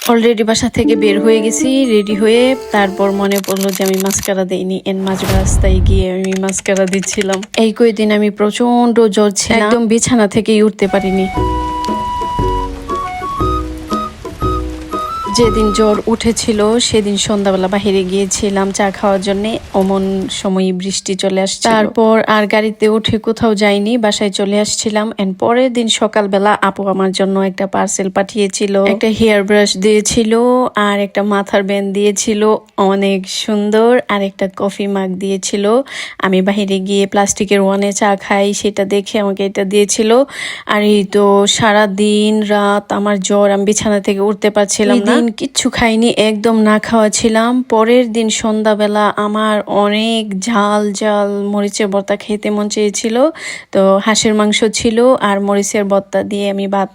Already বাসা থেকে বের হয়ে গেছি রেডি হয়ে, তারপর মনে পড়লো যে আমি মাস্কারা দেইনি। মাঝ রাস্তায় গিয়ে আমি মাস্কারা দিচ্ছিলাম। এই কয়েকদিন আমি প্রচন্ড জ্বর ছিল, একদম বিছানা থেকেই উঠতে পারিনি। যেদিন জ্বর উঠেছিল সেদিন সন্ধ্যাবেলা বাহিরে গিয়েছিলাম চা খাওয়ার জন্য, অমন সময় বৃষ্টি চলে আসছে। তারপর আর গাড়িতে উঠে কোথাও যাইনি, বাসায় চলে আসছিলাম। এন্ড পরের দিন সকালবেলা আপু আমার জন্য একটা পার্সেল পাঠিয়েছিল, একটা হেয়ার ব্রাশ দিয়েছিল আর একটা মাথার ব্যান্ড দিয়েছিল, অনেক সুন্দর। আর একটা কফি মাগ দিয়েছিল। আমি বাহিরে গিয়ে প্লাস্টিকের ওয়ানে চা খাই, সেটা দেখে আমাকে এটা দিয়েছিল। আর এই তো সারা দিন রাত আমার জ্বর, আমি বিছানা থেকে উঠতে পারছিলাম না। কিচ্ছু খাইনি, একদম না খাওয়া ছিলাম। পরের দিন সন্ধ্যাবেলা আমার অনেক ঝাল ঝাল মরিচের ভর্তা খেতে মন চেয়েছিল, তো হাঁসের মাংস ছিল আর মরিচের ভর্তা দিয়ে আমি ভাত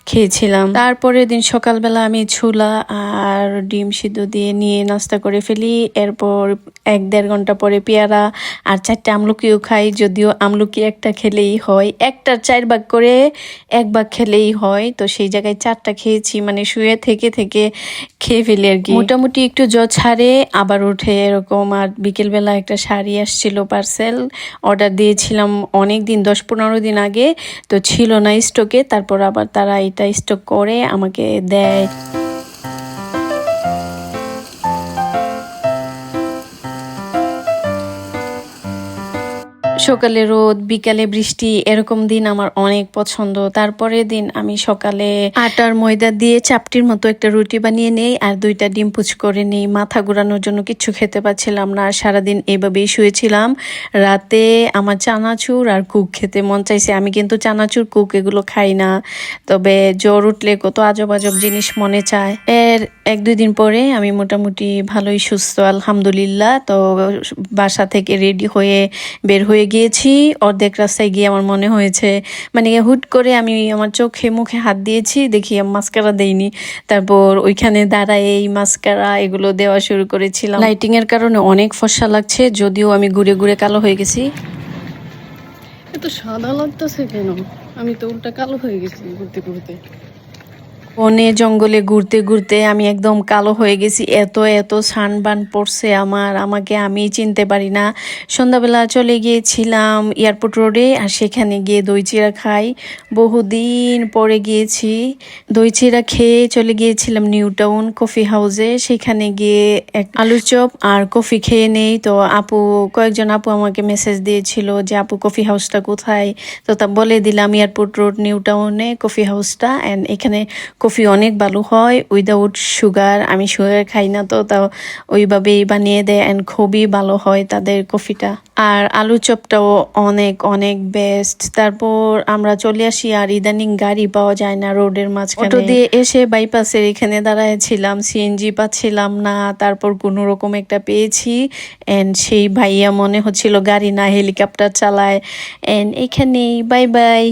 খেয়েছিলাম। তারপরের দিন সকালবেলা আমি ছোলা আর ডিম সিদ্ধ দিয়ে নিয়ে নাস্তা করে ফেলি। এরপর 1-1.5 ঘন্টা পরে পেয়ারা আর 4টা আমলকিও খাই, যদিও আমলকি একটা খেলেই হয়, একটা 4 ভাগ করে 1 ভাগ খেলেই হয়, তো সেই জায়গায় 4টা খেয়েছি, মানে শুয়ে থেকে থেকে খেয়ে ফেলি আর কি। মোটামুটি একটু জ্বর ছাড়ে আবার উঠে এরকম। আর বিকেলবেলা একটা শাড়ি আসছিল, পার্সেল অর্ডার দিয়েছিলাম অনেক দিন, 10-15 দিন আগে, তো ছিল না স্টকে। তারপর আবার তারা এটা স্টক করে আমাকে দেয়। সকালে রোদ, বিকালে বৃষ্টি, এরকম দিন আমার অনেক পছন্দ। তারপরের দিন আমি সকালে আটার ময়দা দিয়ে চাপটির মতো একটা রুটি বানিয়ে নেই আর 2টা ডিম পুচ করে নেই। মাথা ঘোরানোর জন্য কিচ্ছু খেতে পাচ্ছিলাম না, সারাদিন এভাবেই শুয়েছিলাম। রাতে আমার চানাচুর আর কুক খেতে মন চাইছে। আমি কিন্তু চানাচুর কুক এগুলো খাই না, তবে জ্বর উঠলে কত আজব আজব জিনিস মনে চায়। এর 1-2 দিন পরে আমি মোটামুটি ভালোই সুস্থ, আলহামদুলিল্লাহ। তো বাসা থেকে রেডি হয়ে বের হয়ে গিয়েছি। অর্ধেক রাস্তায় গিয়ে আমার মনে হয়েছে, মানে হুট করে আমি আমার চোখে মুখে হাত দিয়েছি, দেখি মাস্কারা দেইনি। তারপর ওইখানে দাঁড়ায় এই মাস্কারা এগুলো দেওয়া শুরু করেছিলাম। লাইটিং এর কারণে অনেক ফর্সা লাগছে, যদিও আমি ঘুরে ঘুরে কালো হয়ে গেছি। এত সাদা লাগতেছে কেন? আমি তো উল্টা কালো হয়ে গেছি ঘুরতে ঘুরতে। বনে জঙ্গলে ঘুরতে ঘুরতে আমি একদম কালো হয়ে গেছি। এত এত সানবার্ন পড়ছে আমাকে আমি চিনতে পারি না। সন্ধ্যাবেলা চলে গিয়েছিলাম এয়ারপোর্ট রোডে, আর সেখানে গিয়ে দই চিড়া খাই। বহুদিন পরে গিয়েছি, দই চিড়া খেয়ে চলে গিয়েছিলাম নিউ টাউন কফি হাউসে। সেখানে গিয়ে এক আলুর চপ আর কফি খেয়ে নেই। তো কয়েকজন আপু আমাকে মেসেজ দিয়েছিল যে আপু কফি হাউসটা কোথায়, তো তা বলে দিলাম এয়ারপোর্ট রোড নিউ টাউনে কফি হাউসটা। অ্যান্ড এখানে কফি অনেক ভালো হয়, উইদাউট সুগার। আমি সুগার খাই না, তো তাও ওইভাবেই বানিয়ে দেয় অ্যান্ড খুবই ভালো হয় তাদের কফিটা। আর আলু চপটাও অনেক অনেক বেস্ট। তারপর আমরা চলে আসি, আর ইদানিং গাড়ি পাওয়া যায় না রোডের মাঝখানে। অটো দিয়ে এসে বাইপাসের এখানে দাঁড়াইছিলাম, সিএনজি পাচ্ছিলাম না। তারপর কোনো রকম একটা পেয়েছি, অ্যান্ড সেই ভাইয়া মনে হচ্ছিল গাড়ি না হেলিকপ্টার চালায়। অ্যান্ড এখানেই বাই বাই।